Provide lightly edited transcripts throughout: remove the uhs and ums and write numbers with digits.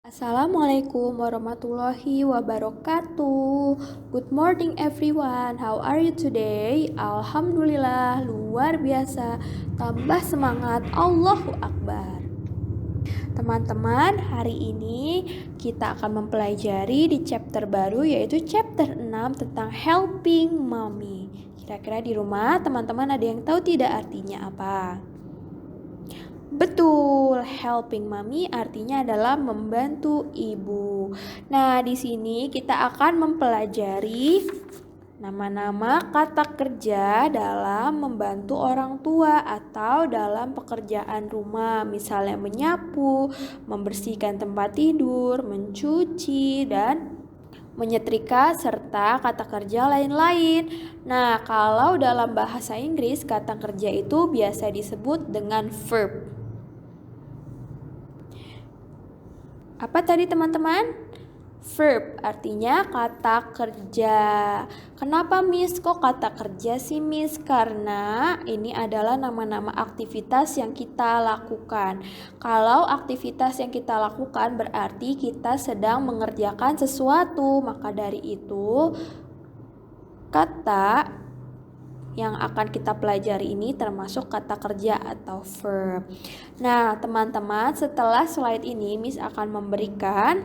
Assalamualaikum warahmatullahi wabarakatuh. Good morning everyone. How are you today? Alhamdulillah, luar biasa. Tambah semangat. Allahu Akbar. Teman-teman, hari ini kita akan mempelajari di chapter baru yaitu chapter 6 tentang helping mommy. Kira-kira di rumah teman-teman ada yang tahu tidak artinya apa? Betul, helping mommy artinya adalah membantu ibu. Nah, di sini kita akan mempelajari nama-nama kata kerja dalam membantu orang tua atau dalam pekerjaan rumah, misalnya menyapu, membersihkan tempat tidur, mencuci, dan menyetrika, serta kata kerja lain-lain. Nah, kalau dalam bahasa Inggris, kata kerja itu biasa disebut dengan verb. Apa tadi teman-teman? Verb artinya kata kerja. Kenapa Miss kok kata kerja sih Miss? Karena ini adalah nama-nama aktivitas yang kita lakukan. Kalau aktivitas yang kita lakukan berarti kita sedang mengerjakan sesuatu. Maka dari itu kata yang akan kita pelajari ini termasuk kata kerja atau verb. Nah, teman-teman, setelah slide ini Miss akan memberikan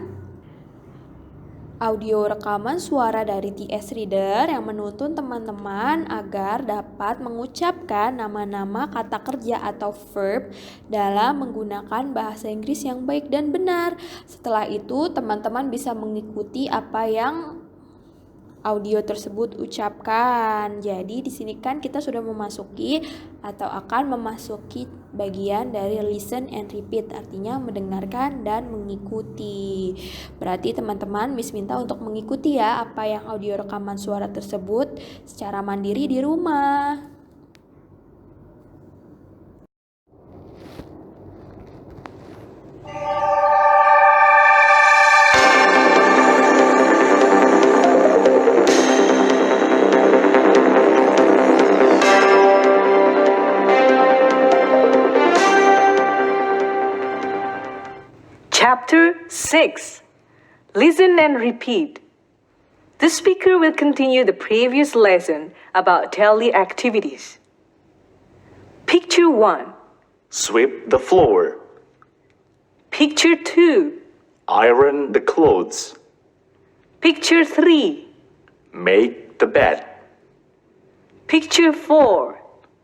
audio rekaman suara dari TS Reader yang menuntun teman-teman agar dapat mengucapkan nama-nama kata kerja atau verb dalam menggunakan bahasa Inggris yang baik dan benar. Setelah itu, teman-teman bisa mengikuti apa yang audio tersebut ucapkan. Jadi di sini kan kita sudah memasuki atau akan memasuki bagian dari listen and repeat, artinya mendengarkan dan mengikuti. Berarti teman-teman Miss minta untuk mengikuti ya apa yang audio rekaman suara tersebut secara mandiri di rumah. Chapter 6. Listen and repeat. The speaker will continue the previous lesson about daily activities. Picture 1. Sweep the floor. Picture 2. Iron the clothes. Picture 3. Make the bed. Picture 4.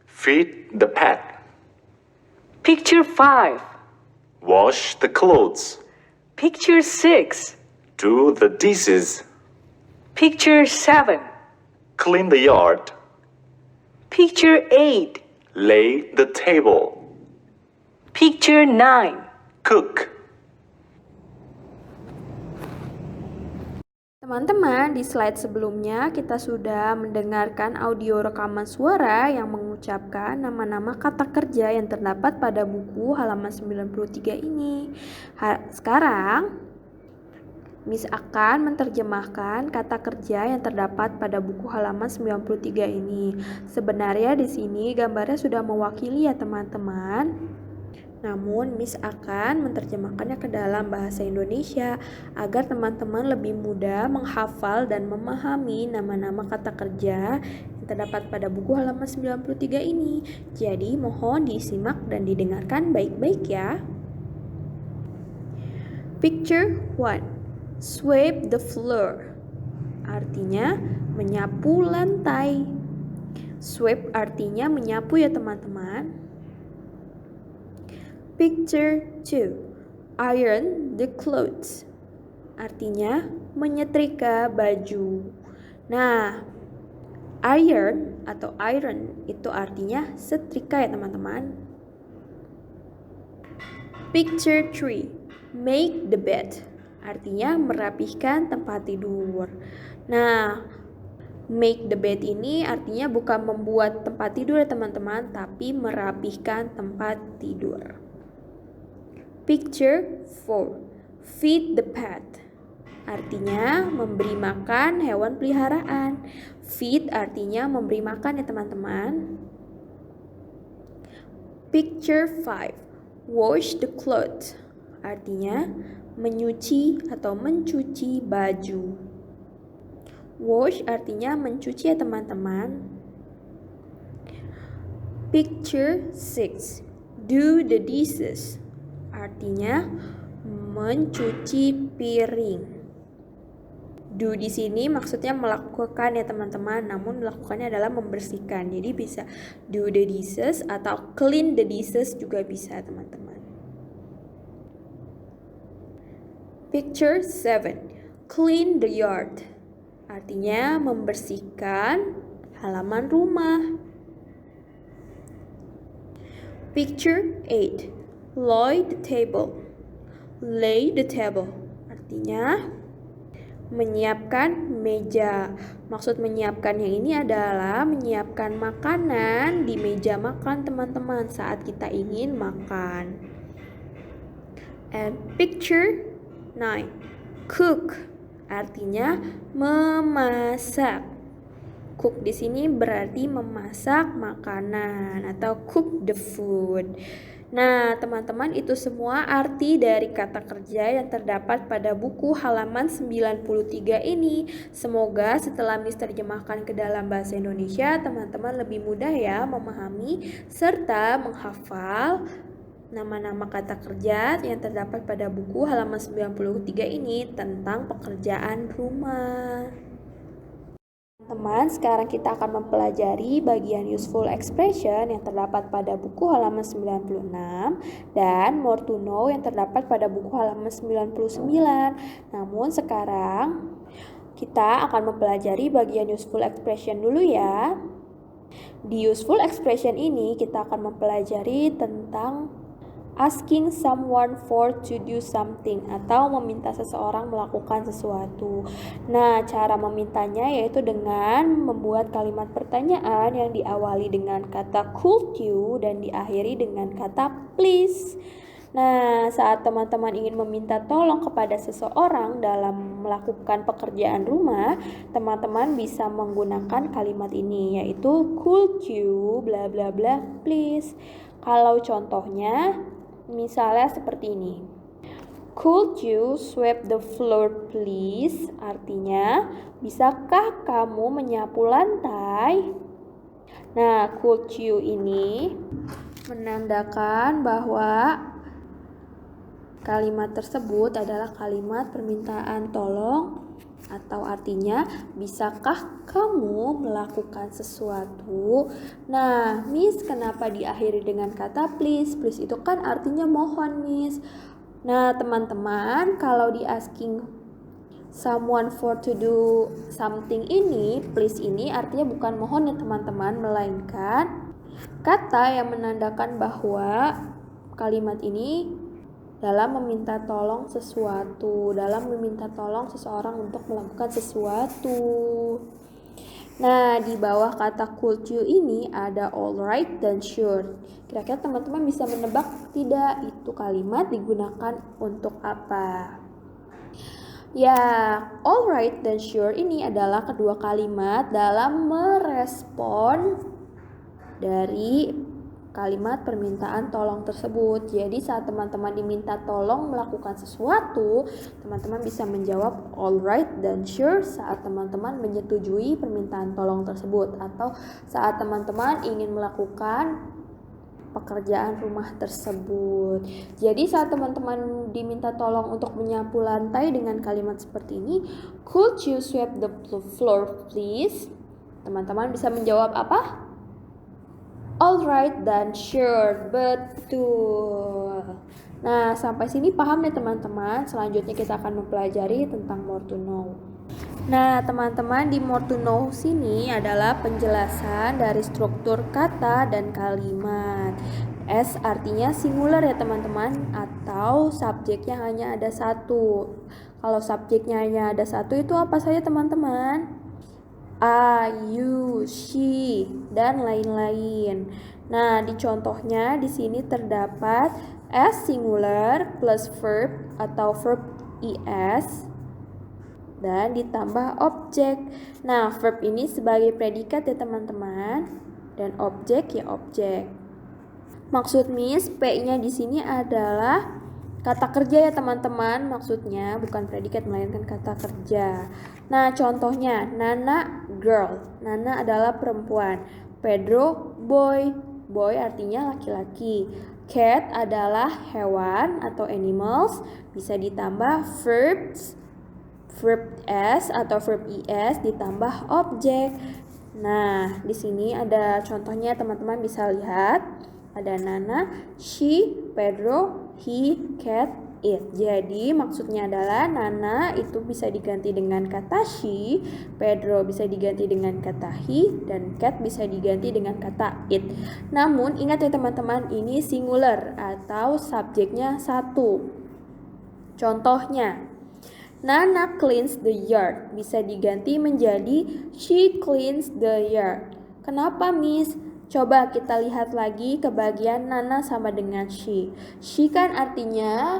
Feed the pet. Picture 5. Wash the clothes. Picture 6. Do the dishes. Picture 7. Clean the yard. Picture 8. Lay the table. Picture 9. Cook. Teman-teman, di slide sebelumnya kita sudah mendengarkan audio rekaman suara yang mengucapkan nama-nama kata kerja yang terdapat pada buku halaman 93 ini. Sekarang, Miss akan menerjemahkan kata kerja yang terdapat pada buku halaman 93 ini. Sebenarnya di sini gambarnya sudah mewakili ya teman-teman. Namun, Miss akan menerjemahkannya ke dalam bahasa Indonesia agar teman-teman lebih mudah menghafal dan memahami nama-nama kata kerja yang terdapat pada buku halaman 93 ini. Jadi, mohon disimak dan didengarkan baik-baik ya. Picture 1. Sweep the floor. Artinya menyapu lantai. Sweep artinya menyapu ya teman-teman. Picture 2. Iron the clothes. Artinya menyetrika baju. Nah, iron atau iron itu artinya setrika ya teman-teman. Picture 3. Make the bed. Artinya merapihkan tempat tidur. Nah, make the bed ini artinya bukan membuat tempat tidur ya teman-teman, tapi merapihkan tempat tidur. Picture 4. Feed the pet. Artinya memberi makan hewan peliharaan. Feed artinya memberi makan ya teman-teman. Picture 5. Wash the clothes. Artinya menyuci atau mencuci baju. Wash artinya mencuci ya teman-teman. Picture 6. Do the dishes. Artinya mencuci piring. Do di sini maksudnya melakukan ya teman-teman, namun melakukannya adalah membersihkan. Jadi bisa do the dishes atau clean the dishes juga bisa teman-teman. Picture 7. Clean the yard. Artinya membersihkan halaman rumah. Picture 8. Lay the table. Lay the table. Artinya menyiapkan meja. Maksud menyiapkannya ini adalah menyiapkan makanan di meja makan teman-teman saat kita ingin makan. And picture 9. Cook. Artinya memasak. Cook di sini berarti memasak makanan atau cook the food. Nah, teman-teman, itu semua arti dari kata kerja yang terdapat pada buku halaman 93 ini. Semoga setelah Miss terjemahkan ke dalam bahasa Indonesia, teman-teman lebih mudah ya memahami serta menghafal nama-nama kata kerja yang terdapat pada buku halaman 93 ini tentang pekerjaan rumah. Teman, sekarang kita akan mempelajari bagian useful expression yang terdapat pada buku halaman 96 dan more to know yang terdapat pada buku halaman 99. Namun sekarang kita akan mempelajari bagian useful expression dulu ya. Di useful expression ini kita akan mempelajari tentang asking someone for to do something atau meminta seseorang melakukan sesuatu. Nah, cara memintanya yaitu dengan membuat kalimat pertanyaan yang diawali dengan kata could you dan diakhiri dengan kata please. Nah, saat teman-teman ingin meminta tolong kepada seseorang dalam melakukan pekerjaan rumah, teman-teman bisa menggunakan kalimat ini yaitu could you bla bla bla please. Kalau contohnya misalnya seperti ini. Could you sweep the floor please? Artinya, bisakah kamu menyapu lantai? Nah, could you ini menandakan bahwa kalimat tersebut adalah kalimat permintaan tolong atau artinya bisakah kamu melakukan sesuatu. Nah, Miss kenapa diakhiri dengan kata please? Please itu kan artinya mohon, Miss. Nah, teman-teman, kalau di asking someone for to do something ini, please ini artinya bukan mohon ya teman-teman, melainkan kata yang menandakan bahwa kalimat ini dalam meminta tolong sesuatu, dalam meminta tolong seseorang untuk melakukan sesuatu. Nah, di bawah kata could you ini ada alright dan sure. Kira-kira teman-teman bisa menebak tidak itu kalimat digunakan untuk apa? Ya, alright dan sure ini adalah kedua kalimat dalam merespon dari kalimat permintaan tolong tersebut. Jadi saat teman-teman diminta tolong melakukan sesuatu, teman-teman bisa menjawab alright dan sure saat teman-teman menyetujui permintaan tolong tersebut atau saat teman-teman ingin melakukan pekerjaan rumah tersebut. Jadi saat teman-teman diminta tolong untuk menyapu lantai dengan kalimat seperti ini, could you sweep the floor please? Teman-teman bisa menjawab apa? Alright dan sure, betul. Nah, sampai sini paham ya teman-teman. Selanjutnya kita akan mempelajari tentang more to know. Nah, teman-teman, di more to know sini adalah penjelasan dari struktur kata dan kalimat. S artinya singular ya teman-teman, atau subjeknya hanya ada satu. Kalau subjeknya hanya ada satu itu apa saja teman-teman? I, you, she, dan lain-lain. Nah, di contohnya di sini terdapat S singular plus verb atau verb is dan ditambah objek. Nah, verb ini sebagai predikat ya teman-teman dan objek ya objek. Maksud Miss, P-nya di sini adalah Kata kerja ya teman-teman, maksudnya bukan predikat melainkan kata kerja. Nah, contohnya Nana girl. Nana adalah perempuan. Pedro boy. Boy artinya laki-laki. Cat adalah hewan atau animals. Bisa ditambah verbs, verb s atau verb is ditambah objek. Nah, di sini ada contohnya teman-teman bisa lihat. Ada Nana, she, Pedro, he, cat, it. Jadi maksudnya adalah Nana itu bisa diganti dengan kata she, Pedro bisa diganti dengan kata he, dan cat bisa diganti dengan kata it. Namun ingat ya teman-teman, ini singular atau subjeknya satu. Contohnya, Nana cleans the yard bisa diganti menjadi she cleans the yard. Kenapa, Miss? Coba kita lihat lagi ke bagian Nana sama dengan she. She kan artinya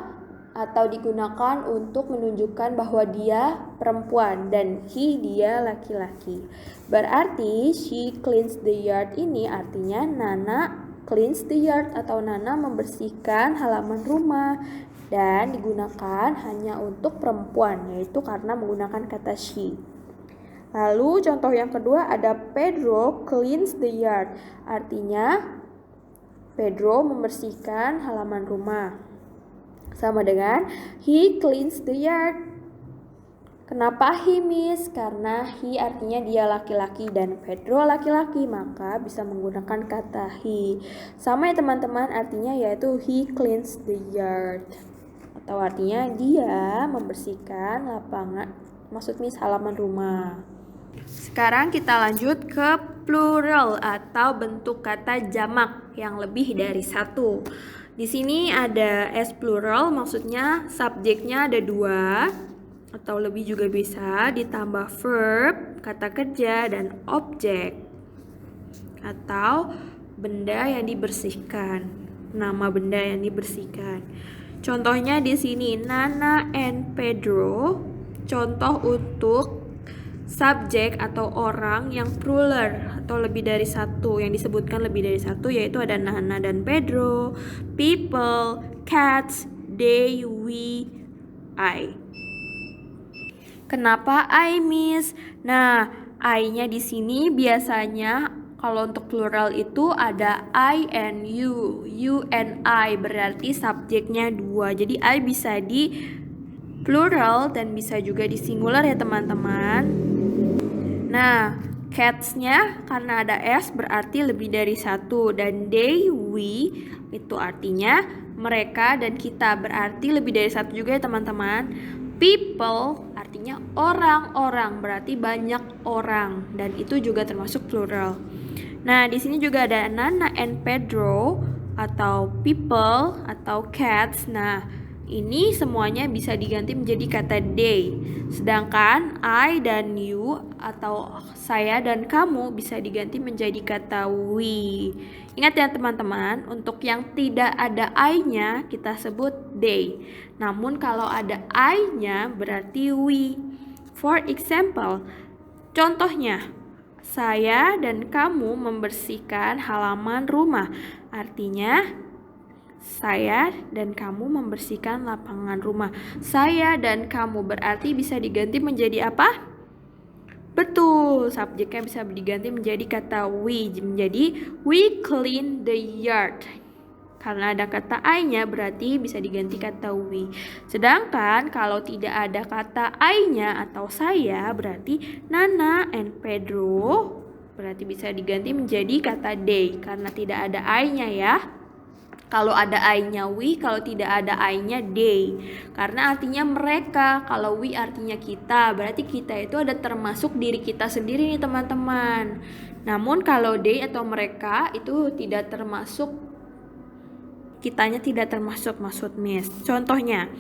atau digunakan untuk menunjukkan bahwa dia perempuan dan he dia laki-laki. Berarti she cleans the yard ini artinya Nana cleans the yard atau Nana membersihkan halaman rumah dan digunakan hanya untuk perempuan, yaitu karena menggunakan kata she. Lalu contoh yang kedua ada Pedro cleans the yard. Artinya Pedro membersihkan halaman rumah. Sama dengan he cleans the yard. Kenapa he, Miss? Karena he artinya dia laki-laki dan Pedro laki-laki, maka bisa menggunakan kata he. Sama ya teman-teman, artinya yaitu he cleans the yard. Atau artinya dia membersihkan lapangan, maksud Miss halaman rumah. Sekarang kita lanjut ke plural atau bentuk kata jamak yang lebih dari satu. Di sini ada S plural, maksudnya subjeknya ada dua atau lebih juga bisa, ditambah verb, kata kerja, dan objek atau benda yang dibersihkan, nama benda yang dibersihkan. Contohnya di sini Nana and Pedro. Contoh untuk subjek atau orang yang plural atau lebih dari satu, yang disebutkan lebih dari satu, yaitu ada Nana dan Pedro, people, cats, they, we, I. Kenapa I, Miss? Nah, I-nya di sini biasanya kalau untuk plural itu ada I and you and I, berarti subjeknya dua. Jadi I bisa di plural dan bisa juga di singular ya teman-teman. Nah, cats-nya karena ada S berarti lebih dari satu, dan they, we itu artinya mereka dan kita, berarti lebih dari satu juga ya teman-teman. People artinya orang-orang, berarti banyak orang, dan itu juga termasuk plural. Nah, di sini juga ada Nana and Pedro atau people atau cats. Nah, ini semuanya bisa diganti menjadi kata they. Sedangkan I dan you atau saya dan kamu bisa diganti menjadi kata we. Ingat ya teman-teman, untuk yang tidak ada I-nya kita sebut they. Namun kalau ada I-nya berarti we. For example, contohnya, saya dan kamu membersihkan halaman rumah. Artinya saya dan kamu membersihkan lapangan rumah. Saya dan kamu berarti bisa diganti menjadi apa? Betul, subjeknya bisa diganti menjadi kata we. Menjadi we clean the yard. Karena ada kata I-nya berarti bisa diganti kata we. Sedangkan kalau tidak ada kata I-nya atau saya berarti Nana and Pedro berarti bisa diganti menjadi kata they. Karena tidak ada I-nya ya. Kalau ada I-nya we, kalau tidak ada I-nya they. Karena artinya mereka, kalau we artinya kita. Berarti kita itu ada termasuk diri kita sendiri nih teman-teman. Namun kalau they atau mereka itu tidak termasuk, kitanya tidak termasuk, maksud Miss. Contohnya,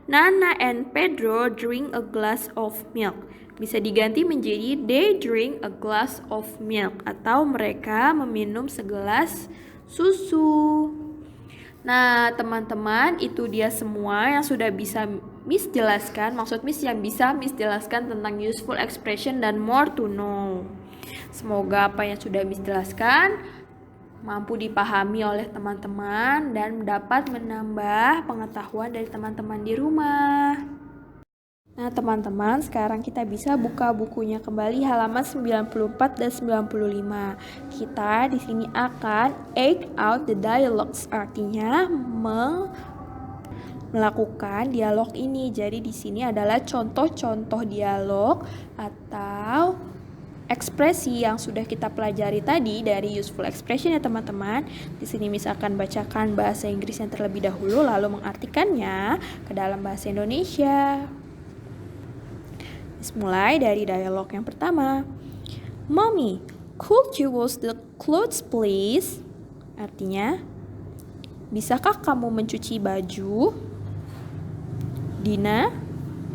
Nana and Pedro drink a glass of milk. Bisa diganti menjadi they drink a glass of milk. Atau mereka meminum segelas susu. Nah teman-teman, itu dia semua yang sudah bisa Miss jelaskan. Maksud Miss yang bisa Miss jelaskan tentang useful expression dan more to know. Semoga apa yang sudah Miss jelaskan mampu dipahami oleh teman-teman dan dapat menambah pengetahuan dari teman-teman di rumah. Nah, teman-teman, sekarang kita bisa buka bukunya kembali halaman 94 dan 95. Kita di sini akan act out the dialogues, artinya melakukan dialog ini. Jadi di sini adalah contoh-contoh dialog atau ekspresi yang sudah kita pelajari tadi dari useful expression ya teman-teman. Di sini misalkan bacakan bahasa Inggris yang terlebih dahulu lalu mengartikannya ke dalam bahasa Indonesia. Mulai dari dialog yang pertama. Mommy, could you wash the clothes please? Artinya, bisakah kamu mencuci baju? Dina,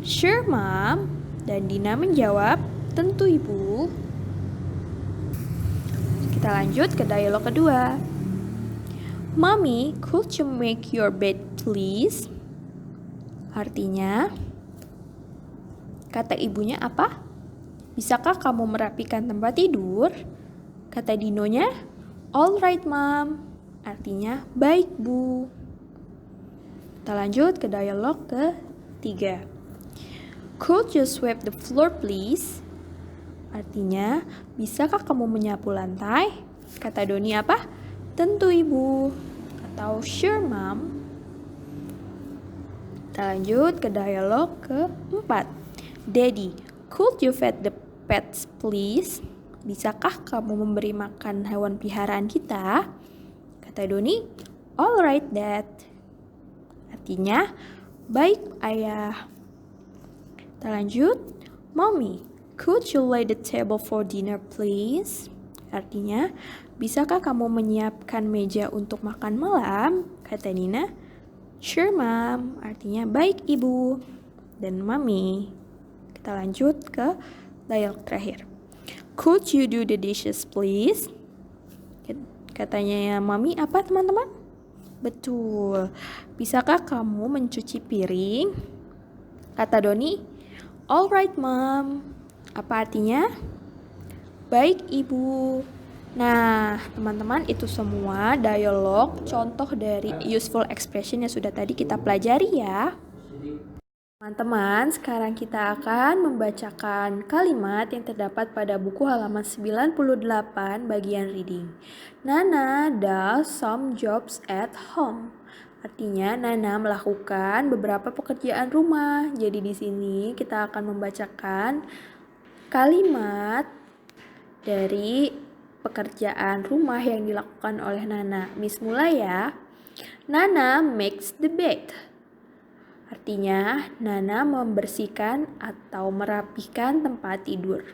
sure mom. Dan Dina menjawab, tentu ibu. Kita lanjut ke dialog kedua. Mommy, could you make your bed please? Artinya, kata ibunya apa? Bisakah kamu merapikan tempat tidur? Kata Dinonya, all right mom. Artinya, baik bu. Kita lanjut ke dialog ketiga. Could you sweep the floor please? Artinya, bisakah kamu menyapu lantai? Kata Doni apa? Tentu ibu. Atau sure mom. Kita lanjut ke dialog keempat. Daddy, could you feed the pets please? Bisakah kamu memberi makan hewan peliharaan kita? Kata Doni, all right dad. Artinya, baik ayah. Kita lanjut. Mommy, could you lay the table for dinner please? Artinya, bisakah kamu menyiapkan meja untuk makan malam? Kata Nina, sure mom. Artinya, baik ibu dan mami. Kita lanjut ke dialog terakhir. Could you do the dishes please? Katanya ya mami apa teman-teman? Betul. Bisakah kamu mencuci piring? Kata Doni, all right mom. Apa artinya? Baik ibu. Nah, teman-teman itu semua dialog contoh dari useful expression yang sudah tadi kita pelajari ya. Teman-teman, sekarang kita akan membacakan kalimat yang terdapat pada buku halaman 98 bagian reading. Nana does some jobs at home. Artinya Nana melakukan beberapa pekerjaan rumah. Jadi di sini kita akan membacakan kalimat dari pekerjaan rumah yang dilakukan oleh Nana. Miss mulai ya. Nana makes the bed. Artinya, Nana membersihkan atau merapikan tempat tidur.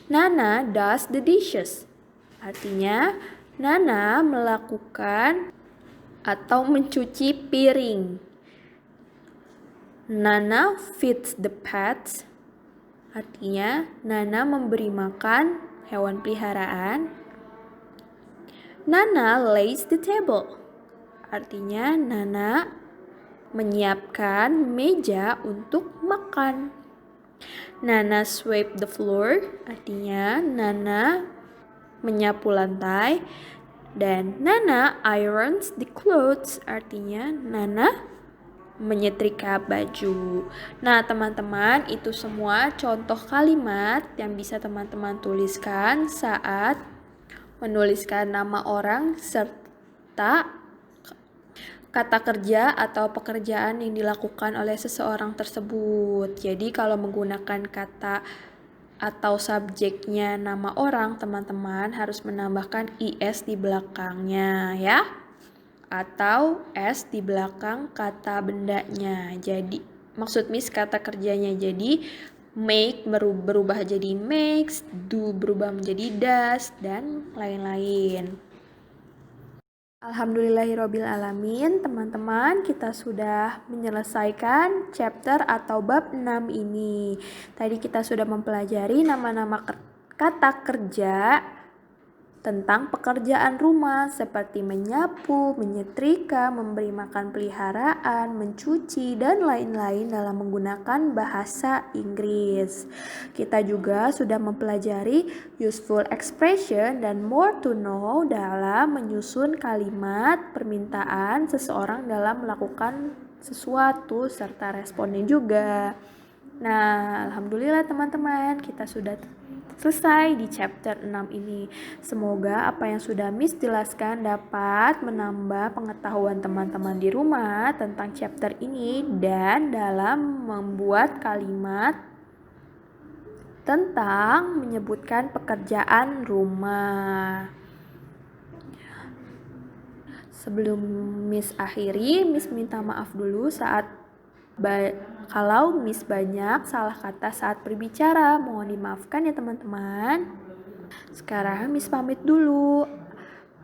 Nana does the dishes. Artinya, Nana melakukan atau mencuci piring. Nana feeds the pets. Artinya, Nana memberi makan hewan peliharaan. Nana lays the table. Artinya, Nana menyiapkan meja untuk makan. Nana sweep the floor, artinya Nana menyapu lantai. Dan Nana irons the clothes, artinya Nana menyetrika baju. Nah, teman-teman, itu semua contoh kalimat yang bisa teman-teman tuliskan saat menuliskan nama orang serta kata kerja atau pekerjaan yang dilakukan oleh seseorang tersebut. Jadi kalau menggunakan kata atau subjeknya nama orang, teman-teman harus menambahkan is di belakangnya ya. Atau s di belakang kata bendanya. Jadi maksud Miss kata kerjanya jadi make berubah jadi makes, do berubah menjadi does, dan lain-lain. Alhamdulillahirrabbilalamin, teman-teman, kita sudah menyelesaikan chapter atau bab 6 ini. Tadi kita sudah mempelajari nama-nama kata kerja tentang pekerjaan rumah seperti menyapu, menyetrika, memberi makan peliharaan, mencuci, dan lain-lain dalam menggunakan bahasa Inggris. Kita juga sudah mempelajari useful expression dan more to know dalam menyusun kalimat permintaan seseorang dalam melakukan sesuatu serta responnya juga. Nah, alhamdulillah teman-teman, kita sudah selesai di chapter 6 ini. Semoga apa yang sudah Miss jelaskan dapat menambah pengetahuan teman-teman di rumah tentang chapter ini dan dalam membuat kalimat tentang menyebutkan pekerjaan rumah. Sebelum Miss akhiri, Miss minta maaf dulu kalau Miss banyak salah kata saat berbicara. Mohon dimaafkan ya teman-teman. Sekarang Miss pamit dulu.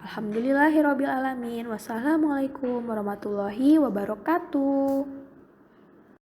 Alhamdulillahirobbilalamin. Wassalamualaikum warahmatullahi wabarakatuh.